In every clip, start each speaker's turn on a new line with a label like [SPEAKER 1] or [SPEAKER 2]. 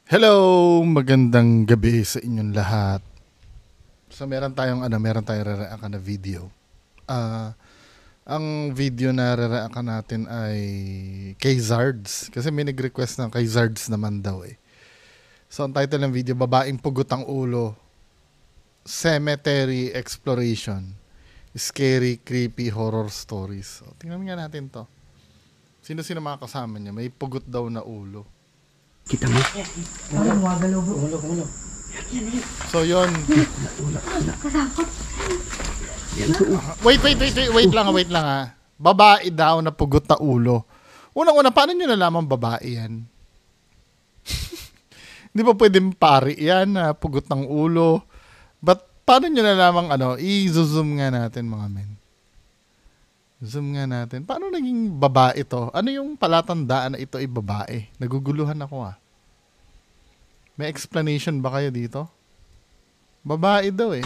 [SPEAKER 1] Hello, magandang gabi sa inyong lahat. So meron tayong re-react na video. Ang video na re-react natin ay kay Zards kasi may nag-request ng kay Zards naman daw eh. So ang title ng video, Babaeng Pugot ang Ulo, Cemetery Exploration, Scary, Creepy Horror Stories. So, tingnan nga natin to. Sino-sino mga kasama niya? May pugot daw na ulo.
[SPEAKER 2] Kita mo?
[SPEAKER 3] Ay, gumagalaw bro.
[SPEAKER 2] Ulo.
[SPEAKER 1] So yun.
[SPEAKER 2] Yan to.
[SPEAKER 1] Wait lang ha. Babae daw na pugot na ulo. Unang-una, paano nyo nalaman babae yan? Hindi pa pwedeng pari yan na pugot ng ulo. But paano nyo nalaman i-zoom nga natin mga men. Zoom nga natin. Paano naging babae to? Ano yung palatandaan na ito ay babae? Naguguluhan ako May explanation ba kayo dito? Babae daw eh.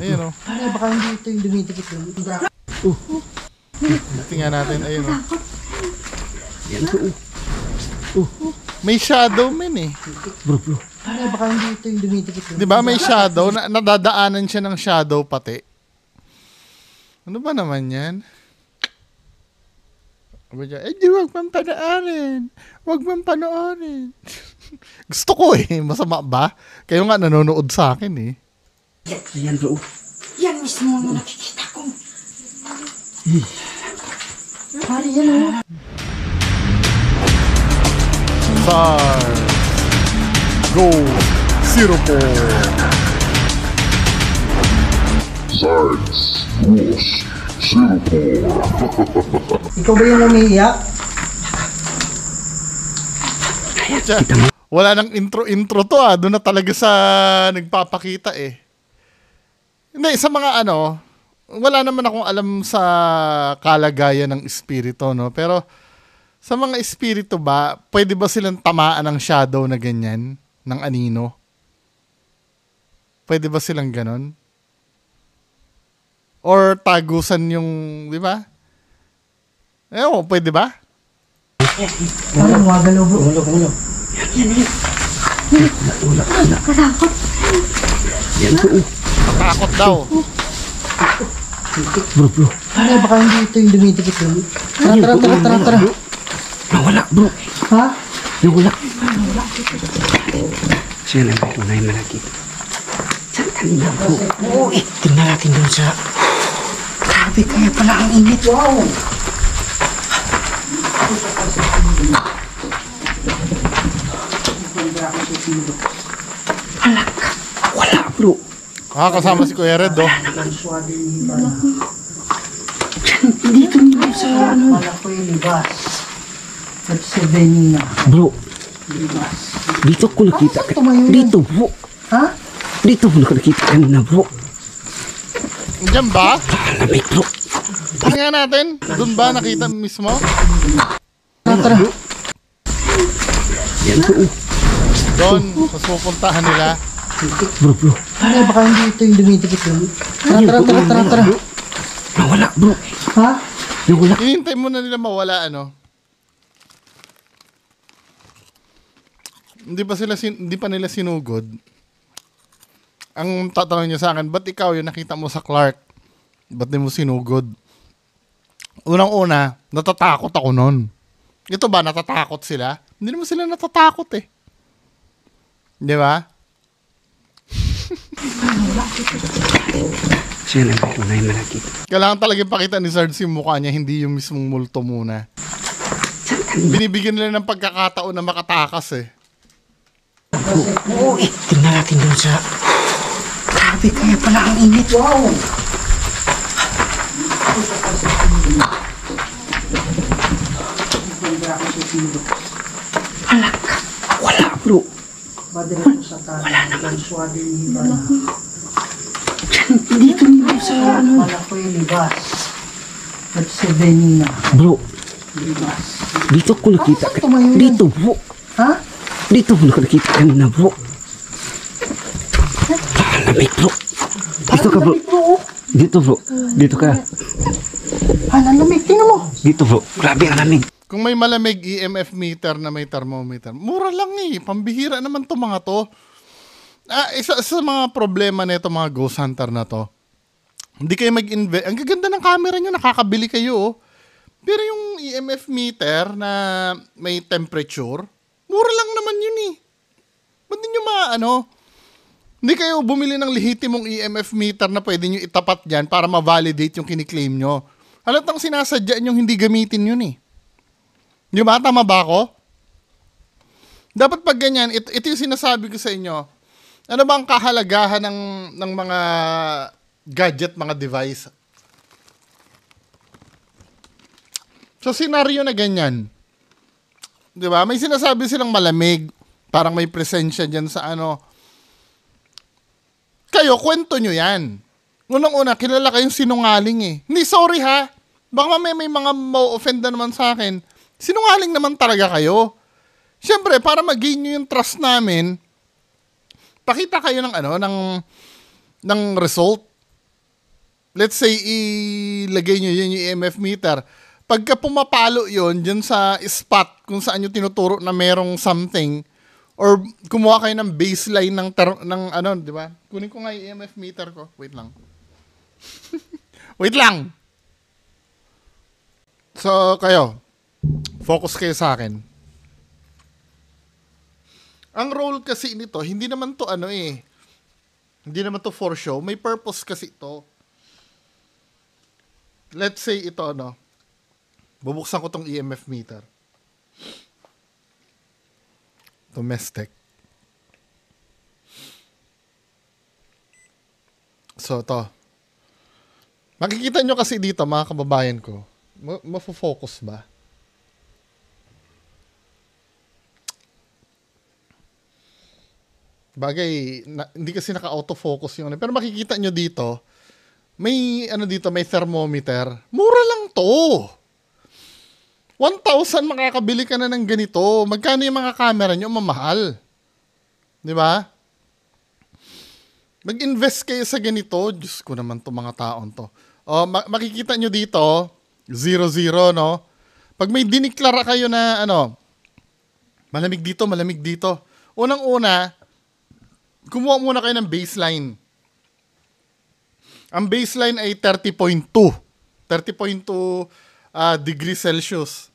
[SPEAKER 1] Ayun o.
[SPEAKER 3] Ay, baka hindi ito yung dumitikit yun.
[SPEAKER 1] Tingnan natin. Ayun o.
[SPEAKER 2] Yan to.
[SPEAKER 1] May shadow men eh.
[SPEAKER 2] Bro.
[SPEAKER 3] Ay, baka hindi ito yung dumitikit yun.
[SPEAKER 1] Di ba may shadow? Nadadaanan siya ng shadow pati. Ano ba naman yan? Di wag mong panoorin. Wag mong panoorin. Gusto ko eh. Masama ba? Kayo nga nanonood sa akin eh.
[SPEAKER 2] Yan bro.
[SPEAKER 3] Yan mismo ang nakikita ko. Pari yan o.
[SPEAKER 1] SARS Go 04
[SPEAKER 4] SARS Rules 04.
[SPEAKER 3] Ikaw ba yung umiiyak?
[SPEAKER 1] Wala nang intro to Doon na talaga sa nagpapakita eh. Hindi, sa mga wala naman akong alam sa kalagayan ng espiritu, no? Pero sa mga espiritu ba, pwede ba silang tamaan ng shadow na ganyan? Ng anino? Pwede ba silang ganon? Or tagusan yung, di ba? Pwede ba?
[SPEAKER 3] Ay, gumagalaw bro.
[SPEAKER 2] Ulo. Yan. Ulo.
[SPEAKER 3] Katakot.
[SPEAKER 2] Yan to.
[SPEAKER 1] Takot daw.
[SPEAKER 2] Bro.
[SPEAKER 3] Ay, baka hindi ito yung dumitikit yun. Tara.
[SPEAKER 2] Nawala bro.
[SPEAKER 3] Ha?
[SPEAKER 2] Nawala. Siya lang ba yung malaki? Saan kanina bro? Tingnan natin doon sa... Grabe kaya pala ang init.
[SPEAKER 3] Wow!
[SPEAKER 2] Wala bro.
[SPEAKER 1] Kasama si Kuya Red, oh.
[SPEAKER 2] Dito bro sa
[SPEAKER 3] Wala ko yung libas. At si Benina.
[SPEAKER 2] Bro,
[SPEAKER 3] Libas.
[SPEAKER 2] dito ko nakita.
[SPEAKER 3] Saan tumayo yan?
[SPEAKER 2] Dito bro.
[SPEAKER 3] Ha?
[SPEAKER 2] Dito ko nakita kanina bro.
[SPEAKER 1] Diyan ba?
[SPEAKER 2] Lamig bro.
[SPEAKER 1] Tingnan natin. Doon ba nakita mismo?
[SPEAKER 3] Tara.
[SPEAKER 2] Yan to.
[SPEAKER 1] Doon, sa pupuntahan nila.
[SPEAKER 2] Bro.
[SPEAKER 3] Ay, baka hindi ito yung dumitikit yun. Tara.
[SPEAKER 2] Nawala bro.
[SPEAKER 3] Ha?
[SPEAKER 2] Nawala.
[SPEAKER 1] Hinihintay mo na nila mawala, Hindi pa nila sinugod. Ang tatanong niya sa akin, ba't ikaw yung nakita mo sa Clark? Ba't di mo sinugod? Unang-una, natatakot ako nun. Ito ba, natatakot sila? Hindi naman sila natatakot eh. Di ba?
[SPEAKER 2] Siya lang ba yung malaki?
[SPEAKER 1] Kailangan talaga ipakita ni Sarge yung mukha niya, hindi yung mismong multo muna. Binibigyan nila ng pagkakataon na makatakas eh.
[SPEAKER 2] Tingnan natin doon sa... Grabe kaya pala ang init.
[SPEAKER 3] Wow!
[SPEAKER 2] Wala bro.
[SPEAKER 3] Madalas sa tayo. Wala naman.
[SPEAKER 2] Dito bro sa
[SPEAKER 3] Wala ko yung libas. At si Benina.
[SPEAKER 2] Bro,
[SPEAKER 3] Libas.
[SPEAKER 2] dito ko nakita.
[SPEAKER 3] Saan tumayo yan?
[SPEAKER 2] Dito bro.
[SPEAKER 3] Ha?
[SPEAKER 2] Dito ko nakita kanina bro. Lamig bro. Dito ka bro. Dito bro. Dito ka.
[SPEAKER 3] Lamig. Tingnan mo.
[SPEAKER 2] Dito bro. Grabe ang lamig.
[SPEAKER 1] Kung may malamig EMF meter na may thermometer, mura lang eh. Pambihira naman to mga to. Isa sa mga problema nito mga ghost hunter na to, hindi kayo mag-invest. Ang gaganda ng camera nyo, nakakabili kayo. Oh. Pero yung EMF meter na may temperature, mura lang naman yun eh. Ba't nyo hindi kayo bumili ng lehitimong EMF meter na pwede nyo itapat dyan para ma-validate yung kiniklaim nyo. Halatang sinasadya nyo hindi gamitin yun eh. Di ba? Tama ba ako? Dapat pag ganyan, ito yung sinasabi ko sa inyo. Ano ba ang kahalagahan ng mga gadget, mga device? So, senaryo na ganyan. Di ba? May sinasabi silang malamig. Parang may presensya dyan sa Kayo, kwento nyo yan. Unang-una, kilala kayong sinungaling eh. Hindi, sorry ha. Baka may mga ma-offend na naman sa akin. Sinungaling naman talaga kayo. Siyempre, para mag-gain nyo yung trust namin, pakita kayo ng result. Let's say, ilagay nyo yun yung EMF meter. Pagka pumapalo yun, dyan sa spot, kung saan nyo tinuturo na merong something, or kumuha kayo ng baseline di ba? Kunin ko nga yung EMF meter ko. Wait lang. Wait lang. So, kayo, focus kayo sa akin. Ang role kasi nito, hindi naman to hindi naman to for show. May purpose kasi ito. Let's say ito, bubuksan ko tong EMF meter. Domestic. So, ito. Makikita nyo kasi dito, mga kababayan ko, mafo-focus ba? Bagay, hindi kasi naka-autofocus yung pero makikita nyo dito, may may thermometer. Mura lang to. 1,000 makakabili ka na ng ganito. Magkano yung mga camera nyo? Mamahal. Di ba? Mag-invest kayo sa ganito. Diyos ko naman to mga taon to. Makikita nyo dito, 0-0, no? Pag may diniklara kayo na, malamig dito. Unang-una, kumuha muna kayo ng baseline. Ang baseline ay 30.2. 30.2 degrees Celsius.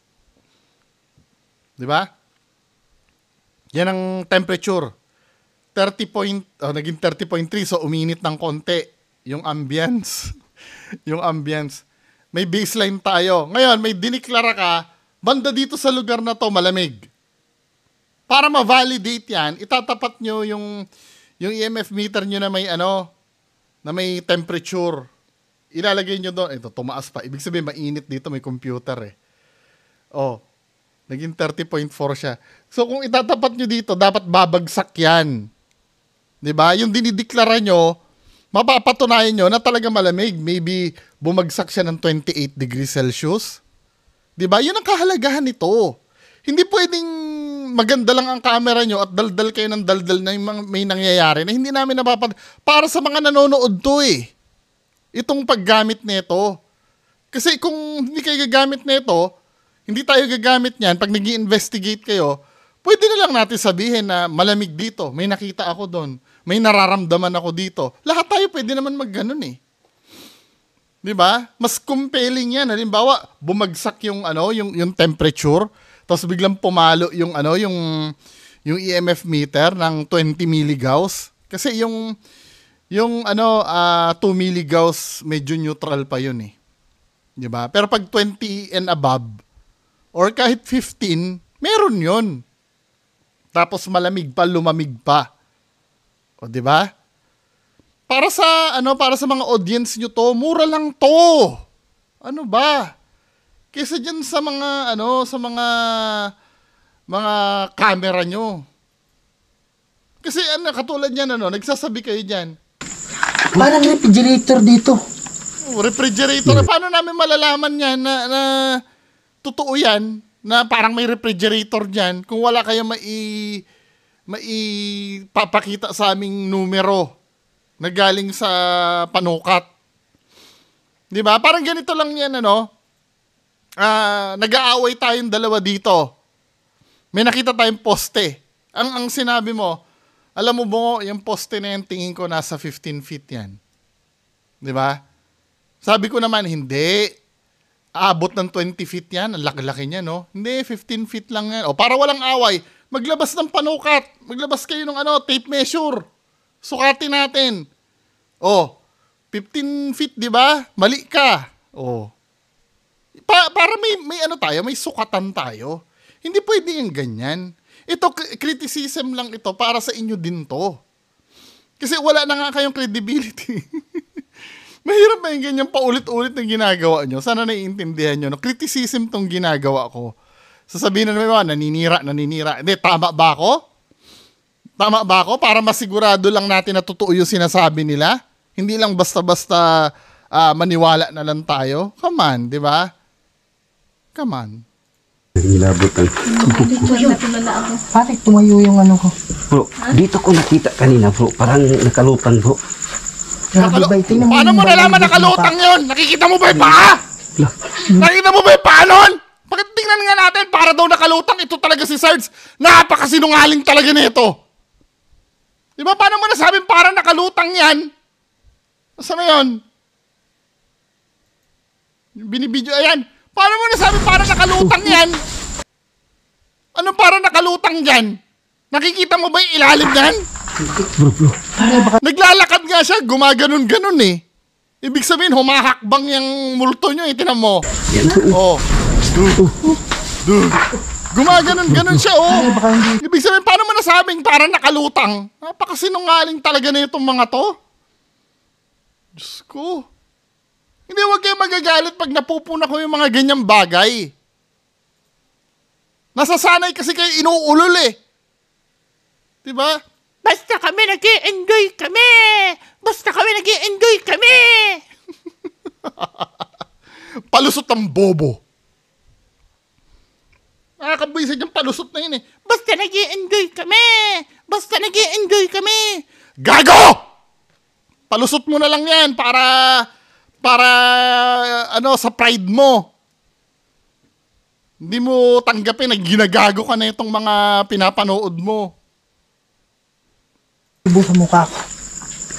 [SPEAKER 1] Di ba? Yan ang temperature. Naging 30.3, so uminit ng konti. Yung ambience. Yung ambience. May baseline tayo. Ngayon, may diniklara ka, banda dito sa lugar na to, malamig. Para ma-validate yan, itatapat nyo yung EMF meter nyo na may na may temperature. Ilalagay nyo doon, ito, tumaas pa. Ibig sabihin, mainit dito, may computer eh. Naging 30.4 siya. So, kung itatapat nyo dito, dapat babagsak yan. Diba? Yung dinideklara nyo, mapapatunayan nyo na talaga malamig. Maybe, bumagsak siya ng 28 degrees Celsius. Diba? Yun ang kahalagahan nito. Hindi pwedeng maganda lang ang camera nyo at daldal kayo ng daldal na may nangyayari na hindi namin para sa mga nanonood to eh. Itong paggamit nito. Kasi kung hindi kayo gagamit nito, hindi tayo gagamit niyan, pag nag-i-investigate kayo, pwede na lang natin sabihin na malamig dito, may nakita ako doon, may nararamdaman ako dito. Lahat tayo pwede naman mag-ganon eh. Di ba? Mas compelling yan. Halimbawa, bumagsak yung temperature, tapos biglang pumalo yung EMF meter ng 20 milligauss. Kasi yung 2 milligauss, medyo neutral pa yun eh. Di ba? Pero pag 20 and above, or kahit 15, meron yun. Tapos malamig pa, lumamig pa. O, di ba? Para sa mga audience nyo to, mura lang to. Ano ba? Kaysa dyan sa mga camera nyo. Kasi katulad yan, nagsasabi kayo dyan.
[SPEAKER 2] Parang refrigerator dito.
[SPEAKER 1] Refrigerator. Paano namin malalaman yan na totoo yan? Na parang may refrigerator dyan kung wala kayo maipapakita sa aming numero na galing sa panukat. Di ba? Parang ganito lang yan, nag-aaway tayong dalawa dito. May nakita tayong poste. Ang sinabi mo, alam mo ba, yung poste na yan, tingin ko nasa 15 feet yan. Di ba? Sabi ko naman, hindi. Aabot ng 20 feet yan. Ang laki-laki niya, no? Hindi, 15 feet lang yan. O, para walang away, maglabas ng panukat. Maglabas kayo ng tape measure. Sukatin natin. O, 15 feet, di ba? Mali ka. O. Para may sukatan tayo. Hindi pwede yung ganyan. Ito, criticism lang ito para sa inyo din to. Kasi wala na nga kayong credibility. Mahirap ba yung ganyan paulit-ulit na ginagawa nyo? Sana naiintindihan nyo. No? Criticism tong ginagawa ko. Sasabihin na naman, naninira. Hindi, tama ba ako? Tama ba ako? Para masigurado lang natin na totoo yung sinasabi nila. Hindi lang basta-basta maniwala na lang tayo. Come on, di ba? Come on.
[SPEAKER 2] Nilabot ang...
[SPEAKER 3] Bakit tumayo yung ano ko?
[SPEAKER 2] Bro, dito ko nakita kanina bro. Parang nakalutang bro.
[SPEAKER 3] Grabe ba? Tingnan mo.
[SPEAKER 1] Paano mo nalaman nakalutang yun? Nakikita mo ba yung paa? Nakikita mo ba yung paa nun? Bakit tingnan nga natin para daw nakalutang? Ito talaga si Sarge. Napakasinungaling talaga nito. Di ba? Paano mo nasabing para nakalutang yan? Saan na yun? Binibidyo, ayan. Paano mo nasabing para nakalutang yan? Anong para nakalutang dyan? Nakikita mo ba yung ilalim yan?
[SPEAKER 2] Bro.
[SPEAKER 1] Naglalakad nga siya, gumaganon-ganon eh. Ibig sabihin, humahakbang yung multo nyo eh, tinan mo.
[SPEAKER 2] Yan.
[SPEAKER 1] Oh. Dude. Gumaganon-ganon siya, oh. Ibig sabihin, paano mo nasabing para nakalutang? Napakasinungaling talaga na itong mga to. Diyos ko. Hindi, huwag kayo magagalit pag napupuna ko yung mga ganyang bagay. Nasasanay kasi kayo inuulol eh. Diba? Basta kami nag-i-enjoy kami! Basta kami nag-i-enjoy kami! Palusot ang bobo. Nakakabwisit yung palusot na yun eh. Basta nag-i-enjoy kami! Basta nag-i-enjoy kami! Gago! Palusot mo na lang yan para sa pride mo. Hindi mo tanggapin na ginagago ka na itong mga pinapanood mo.
[SPEAKER 3] Ibo sa mukha ko.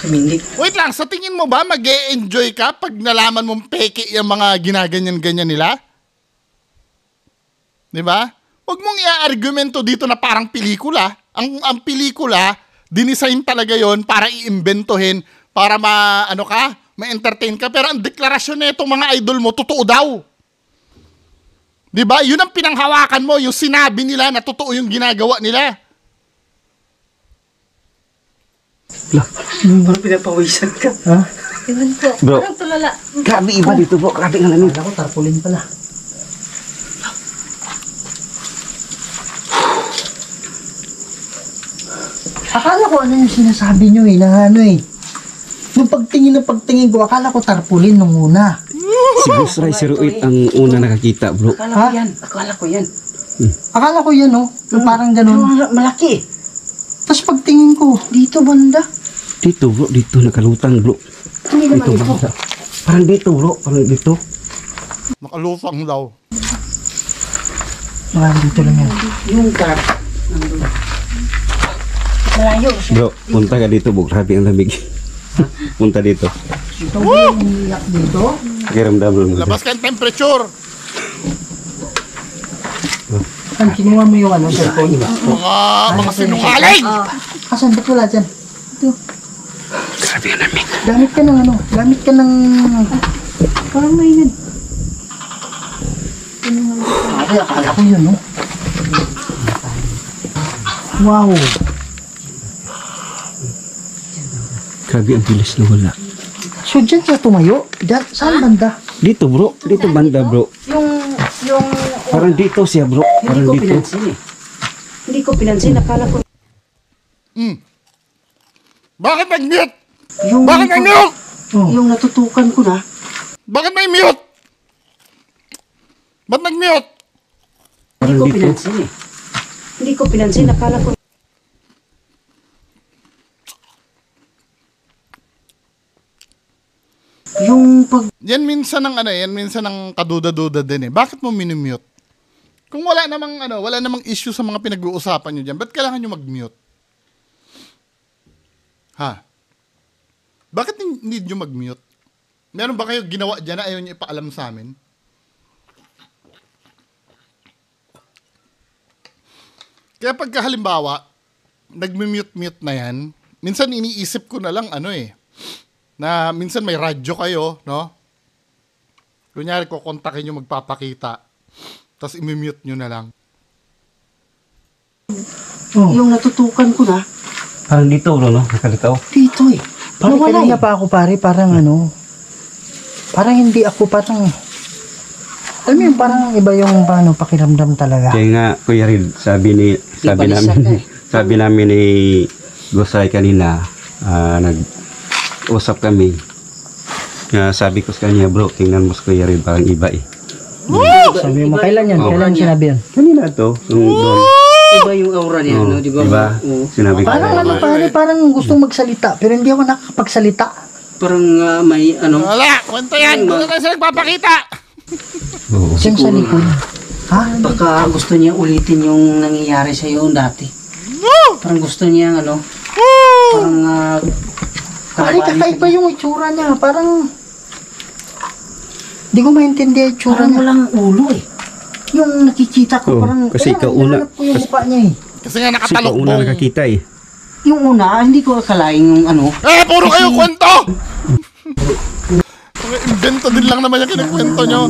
[SPEAKER 3] Kamindig.
[SPEAKER 1] Wait lang, sa tingin mo ba mag-e-enjoy ka pag nalaman mong peke yung mga ginaganyan-ganyan nila? Di ba? Huwag mong i-argumento dito na parang pelikula. Ang pelikula, dinisign talaga yon para i-imbentohin, para ma-entertain ka. Pero ang deklarasyon na itong mga idol mo, totoo daw. Di ba? Yun ang pinanghawakan mo, yung sinabi nila na totoo yung ginagawa nila.
[SPEAKER 2] Bro, pinapawisan ka.
[SPEAKER 3] Ha?
[SPEAKER 5] Iwan po.
[SPEAKER 2] Bro.
[SPEAKER 5] Parang tulala.
[SPEAKER 2] Grabe iba dito bro. Grabe nga namin.
[SPEAKER 3] Ako, tarpaulin pala. Akala ko ano yung sinasabi nyo eh, na ano eh. Nung pagtingin ko, akala ko tarpaulin nung una.
[SPEAKER 2] Si Ghost Rider 08 ang una nakakita bro.
[SPEAKER 3] Akala ko yan. Akala ko yan oh, yung parang ganun.
[SPEAKER 2] Malaki.
[SPEAKER 3] Tapos pagtingin ko, dito banda.
[SPEAKER 2] Dito bro, dito nakalutang bro.
[SPEAKER 3] Hindi naman
[SPEAKER 2] Dito
[SPEAKER 3] ito.
[SPEAKER 2] banda. Parang dito bro, parang dito.
[SPEAKER 1] Nakalutang daw.
[SPEAKER 3] Dito lang yan.
[SPEAKER 5] Yung car. Malayo.
[SPEAKER 2] Bro, punta ka dito bro. Grabe ang lamig. Punta dito.
[SPEAKER 3] Ito ba yung umiyak dito?
[SPEAKER 2] Pakiramdam mo.
[SPEAKER 1] Labas ka ang temperature.
[SPEAKER 3] Saan, kinuha mo yung ano, cellphone?
[SPEAKER 1] Mga sinungaling!
[SPEAKER 3] Asan, ba't wala dyan? Ito.
[SPEAKER 2] Grabe ang lamig.
[SPEAKER 3] Gamit ka ng ano, gamit ka ng... Parang may yun. Ay, akala ko yun, no? Wow.
[SPEAKER 2] Grabe ang bilis na wala.
[SPEAKER 3] So, dyan siya tumayo? Dyan, saan banda?
[SPEAKER 2] Dito bro, dito banda bro.
[SPEAKER 5] Yung...
[SPEAKER 2] Parang dito siya bro. Parang dito.
[SPEAKER 5] Hindi ko pinansin. Akala ko...
[SPEAKER 1] Bakit nag-mute?
[SPEAKER 3] Yung...
[SPEAKER 1] Bakit nag-mute?
[SPEAKER 3] Yung natutukan ko na.
[SPEAKER 1] Bakit may mute? Ba't nag-mute?
[SPEAKER 2] Parang dito.
[SPEAKER 5] Hindi ko pinansin. Akala ko...
[SPEAKER 3] Yung pag...
[SPEAKER 1] Yan minsan ng yan minsan ng kaduda-duda din eh. Bakit mo minimute? Kung wala namang issue sa mga pinag-uusapan nyo dyan, ba't kailangan nyo mag-mute? Ha? Bakit need nyo mag-mute? Meron ba kayo ginawa dyan na ayaw nyo ipaalam sa amin? Kaya pagka halimbawa, nag-mute na yan, minsan iniisip ko na lang na minsan may radyo kayo, no? Kunyari, kukontakin nyo magpapakita, tapos imi-mute nyo na lang.
[SPEAKER 2] Yung natutukan ko na. Parang dito, no? Nakalitaw.
[SPEAKER 3] Dito eh. Parang
[SPEAKER 2] Nawala
[SPEAKER 3] kanina pa ako pare, parang parang hindi ako parang, alam mo yun, parang iba yung pakiramdam talaga.
[SPEAKER 2] Kaya nga, Kuya Rid, sabi namin ni Gosay kanina, nag-usap kami. Sabi ko sa kanya, bro, tingnan mo sa Kuya Rid, parang iba eh.
[SPEAKER 3] Sabi mo, kailan yan?
[SPEAKER 2] Oh.
[SPEAKER 3] Kailan sinabi yan?
[SPEAKER 2] Kanina to, doon.
[SPEAKER 6] Iba yung aura niya, no? Di ba?
[SPEAKER 2] Diba? Sinabi ko.
[SPEAKER 3] Parang parang gustong magsalita, pero hindi ako nakakapagsalita.
[SPEAKER 6] Parang may
[SPEAKER 1] Wala! Kwento yan! Doon na sila nagpapakita!
[SPEAKER 2] Oo.
[SPEAKER 3] Siyang sa likod. Ha?
[SPEAKER 6] baka gusto niya ulitin yung nangyayari sa iyo dati. Parang gusto niya parang
[SPEAKER 3] Pare, kakaiba yung itsura niya. Parang, di ko maintindihan yung itsura
[SPEAKER 6] parang
[SPEAKER 3] niya.
[SPEAKER 6] walang ulo eh.
[SPEAKER 3] Yung nakikita ko,
[SPEAKER 2] Oo,
[SPEAKER 3] parang,
[SPEAKER 2] kasi ikaw una.
[SPEAKER 3] hinahanap ko yung mukha niya eh.
[SPEAKER 1] Kasi nga
[SPEAKER 2] Kasi ikaw una
[SPEAKER 1] nakatalokbong.
[SPEAKER 2] nakakita eh.
[SPEAKER 6] Yung una, hindi ko akalain yung
[SPEAKER 1] Puro kayo kwento! Mga invento din lang naman yung kinikwento nyo.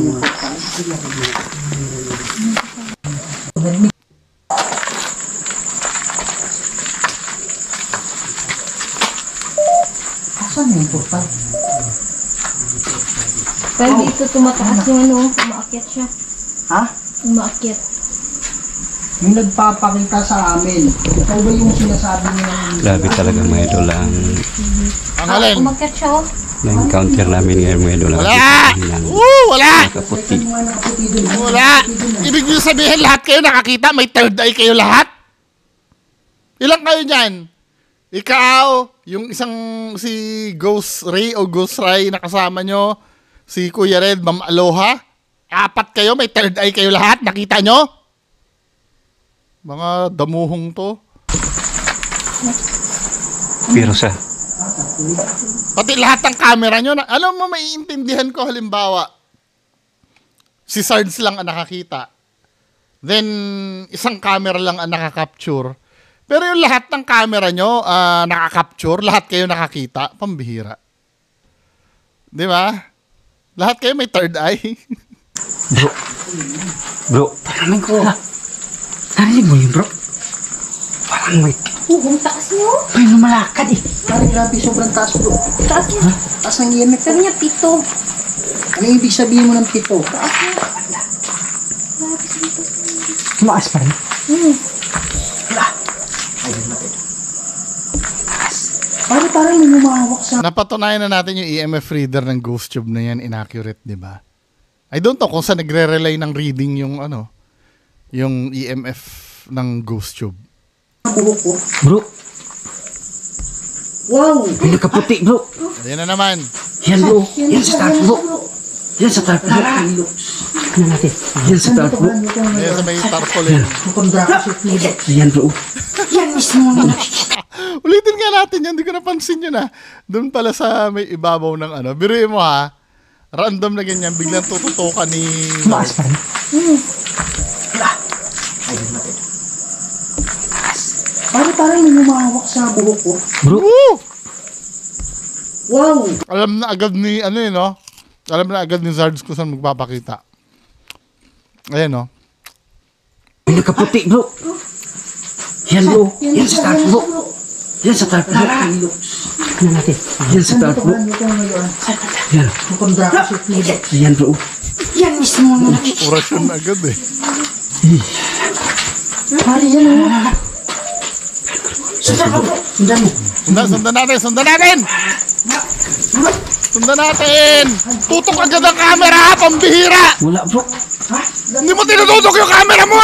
[SPEAKER 3] Saan yung portal?
[SPEAKER 7] Pero dito tumataas yung umaakyat siya.
[SPEAKER 3] Ha?
[SPEAKER 7] Umaakyat.
[SPEAKER 3] Yung nagpapakita sa amin. Ikaw ba yung sinasabi niya?
[SPEAKER 2] Grabe talaga mga idol ang
[SPEAKER 1] Ang alin?
[SPEAKER 7] Umakyat siya oh.
[SPEAKER 2] na-encounter namin ngayon mga idol.
[SPEAKER 1] Wala!
[SPEAKER 2] Ang
[SPEAKER 1] Wala!
[SPEAKER 2] kaputi.
[SPEAKER 1] Wala! Ibig nyo sabihin lahat kayo nakakita? May third eye kayo lahat? Ilang kayo dyan? Ikaw, yung isang si Ghost Ray o Ghost Ray na kasama nyo, si Kuya Red, Ma'am Aloha, 4 kayo, may third eye kayo lahat, nakita nyo? Mga damuhong to.
[SPEAKER 2] Pero sa
[SPEAKER 1] Pati lahat ng camera nyo, alam mo, maiintindihan ko halimbawa, si Sards lang ang nakakita. Then, isang camera lang ang nakakapture. Pero yung lahat ng camera nyo, nakakapture, lahat kayo nakakita, pambihira. Di ba? Lahat kayo may third eye.
[SPEAKER 2] bro,
[SPEAKER 6] Parang ko. Narinig mo yun, bro?
[SPEAKER 2] parang may
[SPEAKER 7] Ang taas niyo.
[SPEAKER 6] May lumalakad eh.
[SPEAKER 3] Pare, grabe, sobrang taas bro.
[SPEAKER 7] Taas niya.
[SPEAKER 3] Taas ng EMF.
[SPEAKER 7] Sabi niya pito.
[SPEAKER 3] Ano yung ibig sabihin mo ng pito? Tumaas pa rin. Pare, parang may lumawak sa...
[SPEAKER 1] Napatunayan na natin yung EMF reader ng Ghost Tube na yan, inaccurate, di ba? I don't know kung saan nagre-relay ng reading yung yung EMF ng Ghost Tube.
[SPEAKER 3] buhok ko.
[SPEAKER 2] bro,
[SPEAKER 3] Wow!
[SPEAKER 2] may nakaputi bro.
[SPEAKER 1] Ayan na naman.
[SPEAKER 2] Yan bro, yan sa tarp bro. Yan sa tarp bro. Ano natin? Yan sa tarp bro.
[SPEAKER 1] Ayan sa may tarpaulin.
[SPEAKER 3] Mukhang Dracosit nila.
[SPEAKER 2] Yan bro.
[SPEAKER 6] Yan mismo ang
[SPEAKER 1] Ulitin nga natin yan, hindi ko napansin yun Doon pala sa may ibabaw ng Biruin mo random na ganyan, biglang tututukan ni...
[SPEAKER 3] Tumaas pa rin. Pare, parang may lumawak sa buhok ko.
[SPEAKER 1] Woo!
[SPEAKER 3] Wow!
[SPEAKER 1] Alam na agad ni, Alam na agad ni Zards kung saan magpapakita. Ayan,
[SPEAKER 2] May nakaputi bro. Yan bro, yan sa tarp bro. Yan sa tarp bro. Ano natin? Yan sa tarp bro. Yan.
[SPEAKER 3] Mukhang Dracosit nila.
[SPEAKER 2] Yan bro.
[SPEAKER 6] Yan mismo ang
[SPEAKER 1] Orasyon na agad
[SPEAKER 3] Pare, yan o.
[SPEAKER 6] Sundan mo.
[SPEAKER 1] Sundan natin! Sundan natin! Tutok agad ang camera, pambihira!
[SPEAKER 2] Wala bro.
[SPEAKER 1] Hindi mo tinututok yung camera mo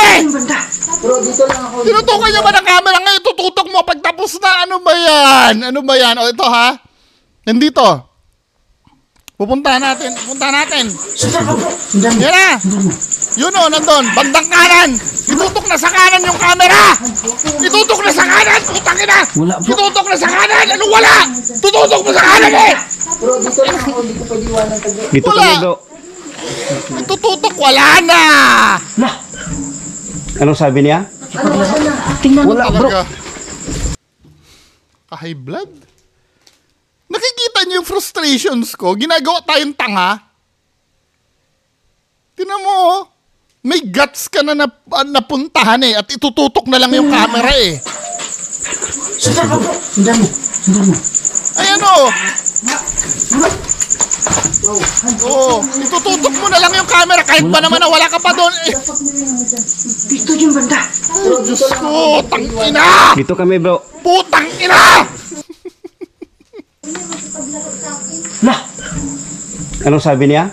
[SPEAKER 3] Bro, dito lang ako.
[SPEAKER 1] Tinutukan niya ba ng camera ngayon? Tututok mo pagtapos na. Ano ba yan? O ito Nandito. Pupuntahan natin. Puntahan natin.
[SPEAKER 6] Sundan mo, bro. Sundan mo.
[SPEAKER 1] Yan na. Yun o, nandun. Bandang kanan. Itutok na sa kanan yung camera. Itutok na sa kanan. Putang ina.
[SPEAKER 6] Wala, bro.
[SPEAKER 1] Itutok na sa kanan. Ano wala? Tututok mo sa kanan eh.
[SPEAKER 3] Bro, dito lang ako, hindi ko pwede iwanan ka bro.
[SPEAKER 2] Dito
[SPEAKER 1] Wala.
[SPEAKER 2] kami bro.
[SPEAKER 1] Tututok, wala na.
[SPEAKER 6] Lah,
[SPEAKER 2] Anong sabi niya?
[SPEAKER 6] tingnan mo.
[SPEAKER 2] Wala bro.
[SPEAKER 1] Talaga. Ka-high blood? Nakikita niyo yung frustrations ko. Ginagawa tayong tanga. Tinan mo, oh. May guts ka na napuntahan eh. At itututok na lang yung camera eh.
[SPEAKER 6] Sundan mo, bro. Sundan mo. Sundan mo.
[SPEAKER 1] Ayan oh. Oo. Itututok mo na lang yung camera. Kahit ba naman na wala ka pa doon eh.
[SPEAKER 6] Dito yung banda.
[SPEAKER 1] Diyos ko, tangina!
[SPEAKER 2] Dito kami bro.
[SPEAKER 1] Putang ina!
[SPEAKER 6] Lah,
[SPEAKER 2] Anong sabi niya?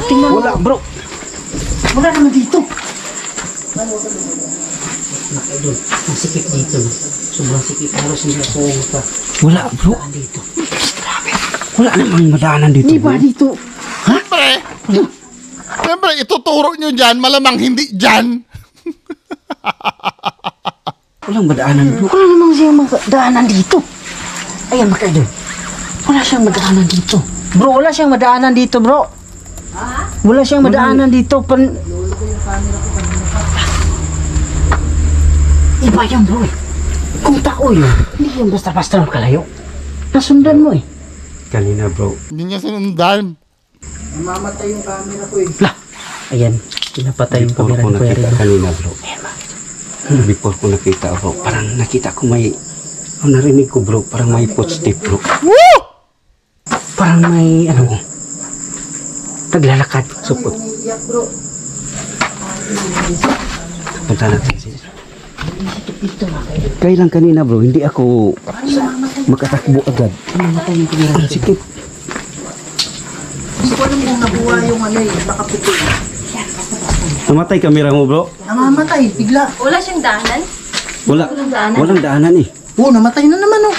[SPEAKER 6] tingnan mo.
[SPEAKER 2] Wala bro.
[SPEAKER 6] Wala naman dito. Idol, ang sikip dito. Sobrang sikip. Halos hindi ako pa. Wala, bro. Dito. Grabe.
[SPEAKER 2] Wala namang madaanan dito.
[SPEAKER 6] Di ba
[SPEAKER 2] bro.
[SPEAKER 6] dito?
[SPEAKER 1] Siyempre, ituturo nyo dyan. Malamang hindi dyan.
[SPEAKER 2] Walang madaanan bro.
[SPEAKER 6] Wala namang siyang madaanan dito. Ayan, mga idol. Wala siyang madaanan dito. Bro, wala siyang madaanan dito, bro. Wala siyang madaanan dito. Iba yan, bro. Kung tao yun, hindi yung basta-basta kalayo. Nasundan mo eh.
[SPEAKER 2] Kanina bro.
[SPEAKER 1] Hindi niya sinundan.
[SPEAKER 3] Namamatay yung camera ko eh.
[SPEAKER 6] Lah, ayan. Pinapatay yung
[SPEAKER 2] Before
[SPEAKER 6] kamera
[SPEAKER 2] ko
[SPEAKER 6] ni Kuya
[SPEAKER 2] nakita
[SPEAKER 6] Red.
[SPEAKER 2] kanina bro. Before ko nakita bro. Parang nakita ko may... Ang narinig ko bro. Parang may footstep bro.
[SPEAKER 1] Woo!
[SPEAKER 6] Parang may, ano, naglalakad. Supot.
[SPEAKER 3] Iyak bro.
[SPEAKER 2] Punta natin siya. Kaya lang kanina bro. Hindi ako makatakbo agad.
[SPEAKER 6] Namatay yung kamera
[SPEAKER 2] Ang
[SPEAKER 6] ni
[SPEAKER 2] sikip.
[SPEAKER 3] Hindi ko alam kung nabuha yung ano eh, nakaputi.
[SPEAKER 2] Namatay kamera mo bro.
[SPEAKER 3] Namamatay, bigla.
[SPEAKER 7] Wala siyang daanan?
[SPEAKER 2] Wala. Walang daanan eh.
[SPEAKER 3] Oo, namatay na naman oh.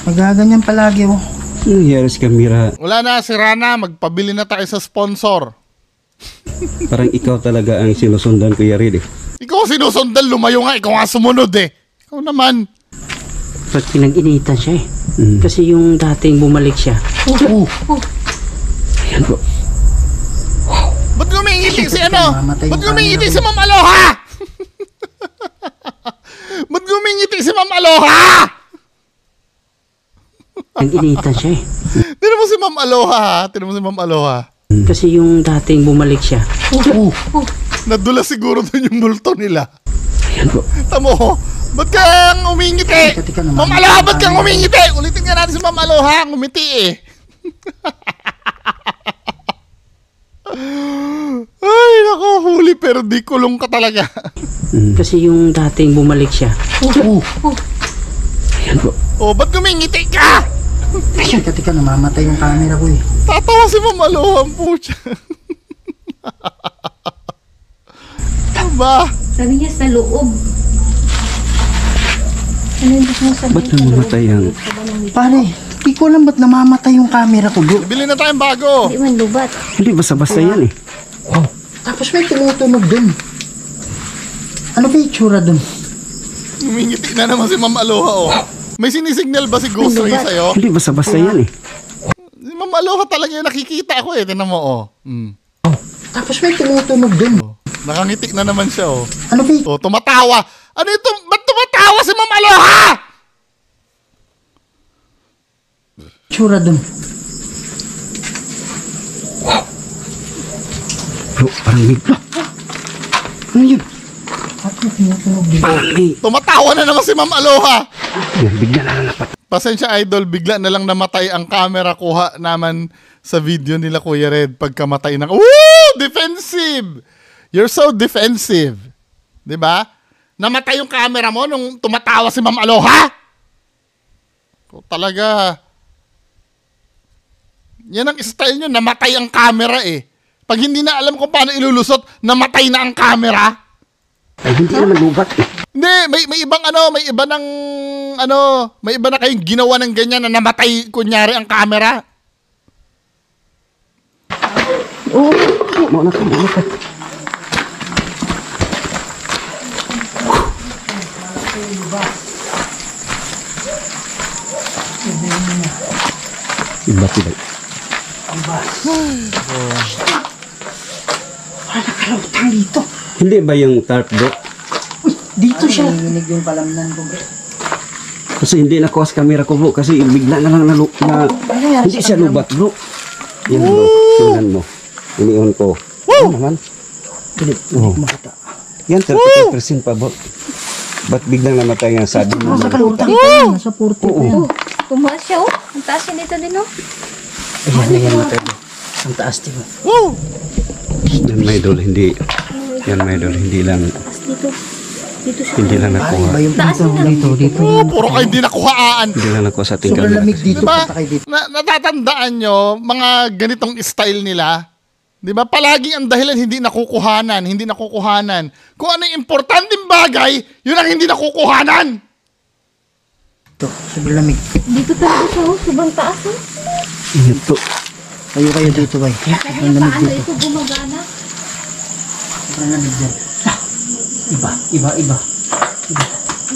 [SPEAKER 3] Magaganyan palagi oh.
[SPEAKER 2] Ano nangyari sa kamera?
[SPEAKER 1] Wala na, sira na. Magpabili na tayo sa sponsor.
[SPEAKER 2] Parang ikaw talaga ang sinusundan Kuya Red eh.
[SPEAKER 1] Ikaw sinusundan, lumayo nga. Ikaw nga sumunod eh. Ikaw naman.
[SPEAKER 6] Ba't pinag-initan siya eh?
[SPEAKER 2] Mm.
[SPEAKER 6] Kasi yung dating bumalik siya.
[SPEAKER 3] Oo.
[SPEAKER 2] Ayan bro.
[SPEAKER 1] Ba't ngumingiti si ano?
[SPEAKER 3] Mamatay
[SPEAKER 1] Ba't
[SPEAKER 3] yung
[SPEAKER 1] ngumingiti
[SPEAKER 3] camera
[SPEAKER 1] si Ma'am Aloha? Ba't ngumingiti si Ma'am Aloha?
[SPEAKER 6] Nag-initan siya eh.
[SPEAKER 1] Tinan mo si Ma'am Aloha ha? Tinan mo si Ma'am Aloha.
[SPEAKER 6] Kasi yung dating bumalik siya.
[SPEAKER 3] Oo.
[SPEAKER 1] Nadula siguro dun yung multo nila.
[SPEAKER 2] Ayan bro.
[SPEAKER 1] Tamo, ba't kang umingiti?
[SPEAKER 3] Teka naman.
[SPEAKER 1] Ma'am Aloha, ba't kang umingiti? Ulitin nga natin si Ma'am Aloha. Ngumiti eh. Ay, naku, huli pero di kulong ka talaga.
[SPEAKER 6] Kasi yung dating bumalik siya.
[SPEAKER 3] Oo.
[SPEAKER 2] Ayan bro.
[SPEAKER 1] Oh, ba't ngumingiti ka?
[SPEAKER 3] Teka, namamatay yung camera ko eh.
[SPEAKER 1] Tatawa si Ma'am Aloha ang pucha. Ba?
[SPEAKER 7] Sabi niya sa loob. Ano yung gusto mo sabihin
[SPEAKER 2] Ba't
[SPEAKER 7] sa loob?
[SPEAKER 2] namamatay ang...
[SPEAKER 3] Pare, di ko alam ba't namamatay yung camera ko bro.
[SPEAKER 1] Bili na tayong bago.
[SPEAKER 7] Hindi man lubat.
[SPEAKER 2] Hindi basta-basta yan eh.
[SPEAKER 3] Oh. Tapos may tumutunog dun. Ano ba yung itsura dun?
[SPEAKER 1] Ngumingiti na naman si Ma'am Aloha oh. May sinisignal ba si Ghost Ray sa'yo?
[SPEAKER 2] Hindi basta-basta yan eh.
[SPEAKER 1] Si Ma'am Aloha talaga yung nakikita ko eh. Tinan mo oh.
[SPEAKER 3] Tapos may tumutunog dun.
[SPEAKER 1] Nakangiti na naman siya oh.
[SPEAKER 3] Ano ba yung
[SPEAKER 1] Oh, tumatawa. Ano ito? Ba't tumatawa si Ma'am Aloha?
[SPEAKER 3] itsura dun?
[SPEAKER 2] Bro, parang may... Ano yun?
[SPEAKER 3] At may tumutunog dun.
[SPEAKER 2] Parang may...
[SPEAKER 1] Tumatawa na naman si Ma'am Aloha.
[SPEAKER 2] Yan, bigla na lang napat.
[SPEAKER 1] Pasensya idol, bigla na lang namatay ang camera kuha naman sa video nila Kuya Red pagkamatay ng... Woo! Defensive! You're so defensive. 'Di ba? Namatay yung camera mo nung tumatawa si Ma'am Aloha? Talaga. Yan ang style nyo, namatay ang camera eh. Pag hindi na alam kung paano ilulusot, namatay na ang camera.
[SPEAKER 2] Ay, hindi naman lubat eh.
[SPEAKER 1] Hindi, may ibang may iba ng may iba na kayong ginawa ng ganyan na namatay kunyari ang camera.
[SPEAKER 2] Mau na ka. Iba.
[SPEAKER 6] Nakalutang dito.
[SPEAKER 2] Hindi ba yung tarp, bro?
[SPEAKER 6] Dito siya.
[SPEAKER 3] Nanginig yung palamnan ko, bro.
[SPEAKER 2] Kasi hindi nakuha sa camera ko, bro. Kasi bigla na lang na hindi siya lubat, bro. Yan, bro. Tingnan mo. Iniwan ko. Ano naman? Oh. Yan, 35% pa, bro. Ba't biglang namatay nga sabi mo?
[SPEAKER 3] Nakalutang tayo. Nasa 40 pa yan.
[SPEAKER 7] Tumaas siya oh. Ang taas niya nito din oh.
[SPEAKER 6] Ayan, matay. Ang taas, diba?
[SPEAKER 1] Woo!
[SPEAKER 2] Yan, may idol, hindi. Yan, may idol, hindi lang.
[SPEAKER 7] Taas dito. Dito siya.
[SPEAKER 2] Hindi lang nakuha.
[SPEAKER 3] Iba yung
[SPEAKER 7] Taas
[SPEAKER 3] pinto. Dito.
[SPEAKER 1] Puro kayo hindi nakuhaan.
[SPEAKER 2] Hindi lang nakuha sa ating
[SPEAKER 3] Sobrang
[SPEAKER 2] camera.
[SPEAKER 3] lamig dito.
[SPEAKER 1] Diba?
[SPEAKER 3] Punta kayo dito.
[SPEAKER 1] Natatandaan nyo, mga ganitong style nila, di ba? Palaging ang dahilan hindi nakukuhanan. Kung ano yung importanteng bagay, yun ang hindi nakukuhanan.
[SPEAKER 3] Ito, sobrang lamig.
[SPEAKER 7] Dito talaga siya oh. Sobrang taas oh.
[SPEAKER 2] Ito.
[SPEAKER 3] Kayo dito, bay.
[SPEAKER 7] Sabi
[SPEAKER 3] Ang
[SPEAKER 7] niya
[SPEAKER 3] lamig
[SPEAKER 7] paano
[SPEAKER 3] dito.
[SPEAKER 7] ito gumagana.
[SPEAKER 3] Sobrang lamig dyan.
[SPEAKER 6] Iba.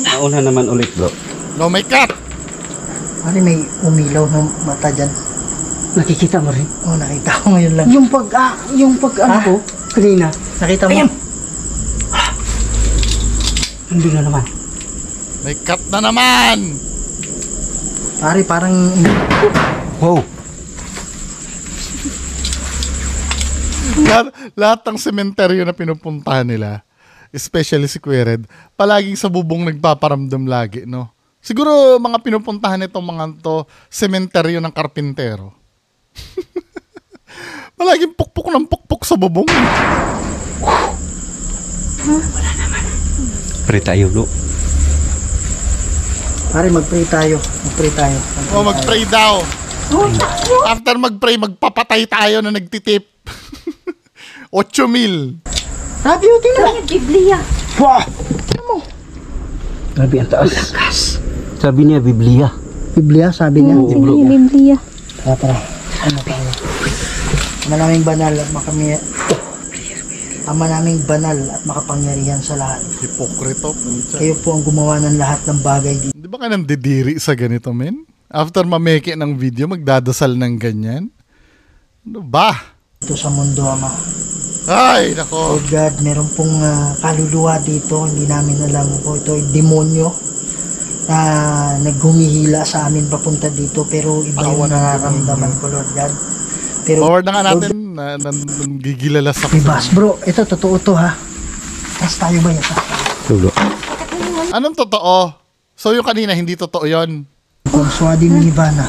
[SPEAKER 2] Nauna naman ulit, bro.
[SPEAKER 1] No, may cut.
[SPEAKER 3] Pare, may umilaw ng mata dyan.
[SPEAKER 6] Nakikita mo rin.
[SPEAKER 3] Oh, nakita ko ngayon lang.
[SPEAKER 6] Yung ano ko, kanina.
[SPEAKER 3] Nakita mo?
[SPEAKER 6] Ayan. Hindi na naman.
[SPEAKER 1] May cut na naman.
[SPEAKER 3] Pare, parang
[SPEAKER 2] Wow.
[SPEAKER 1] Lahat ng sementeryo na pinupuntahan nila, especially si Kuya Red, palaging sa bubong nagpaparamdam lagi, no? Siguro mga pinupuntahan nitong mga to, sementeryo ng karpintero. Palaging pukpuk ng pukpuk sa bubong.
[SPEAKER 2] Pre tayo, bro.
[SPEAKER 3] Pare, mag-pray tayo.
[SPEAKER 1] O mag-pray daw. After mag-pray, magpapatay tayo na nagtitip. 8,000.
[SPEAKER 3] Sabi yun, tingnan mo.
[SPEAKER 7] Yung Biblia.
[SPEAKER 2] Grabe ang taas. Sabi niya, Biblia.
[SPEAKER 3] Biblia, sabi niya.
[SPEAKER 7] Sige, Biblia.
[SPEAKER 3] Tara. Ano tayo? Ama naming banal at Ama naming banal at makapangyarihan sa lahat.
[SPEAKER 1] Hipokrito. pucha.
[SPEAKER 3] Kayo po ang gumawa ng lahat ng bagay dito.
[SPEAKER 1] Di ba ka nandidiri sa ganito, men? After mameke ng video, magdadasal ng ganyan? Ano ba?
[SPEAKER 3] Sa mundo, Ama.
[SPEAKER 1] Ay, nako.
[SPEAKER 3] Oh God, meron pong kaluluwa dito. Hindi namin alam kung ito ay demonyo na naghumihila sa amin papunta dito. Pero iba yung nararamdaman ko, Lord God. Pero,
[SPEAKER 1] Forward na nga natin. Nanggigilala sa
[SPEAKER 3] Bibas, bro, ito totoo to ha. Test tayo ba yan?
[SPEAKER 2] Bro.
[SPEAKER 1] Anong totoo? So yung kanina, hindi totoo yon.
[SPEAKER 3] Conswadi Minibana.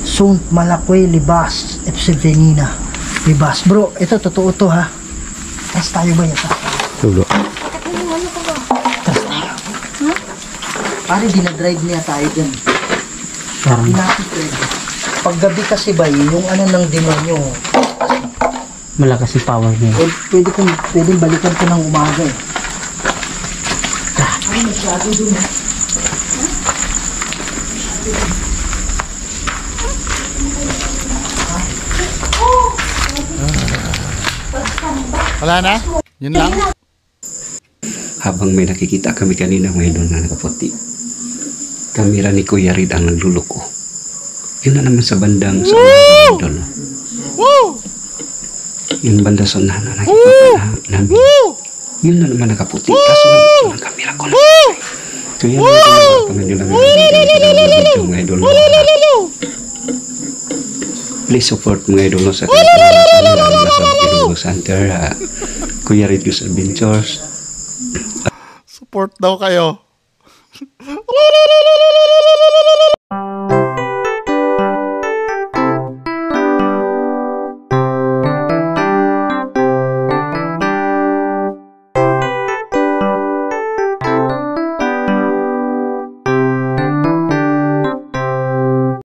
[SPEAKER 3] Sunt Malakwe Libas Epsilvenina. Bibas, bro, ito totoo to ha. Test tayo ba yan?
[SPEAKER 2] Bro.
[SPEAKER 3] Test tayo. Pare, dinadrive niya tayo dyan. Hindi natin pwede. Paggabi kasi ba, yung ano ng demonyo,
[SPEAKER 6] Malakas yung power niya.
[SPEAKER 3] pwede balikan ko ng umaga eh. Ay, masyado dun eh.
[SPEAKER 1] Wala na? Yun lang?
[SPEAKER 2] Habang may nakikita kami kanina, may doon na nakaputi. Kamera ni Kuya Rid ang nagluloko. Yun na naman sa bandang sa idol.
[SPEAKER 1] Woo!
[SPEAKER 2] Yung banda sa nana nakikita namin. Yun na naman nakaputi. Kaso naman ito ng kamera ko lang. Kaya kami nyo lang video mga idol. Please support mga idol sa kanila sa Pinungo Center. Kuya Rid Youth Adventures.
[SPEAKER 1] Support daw kayo.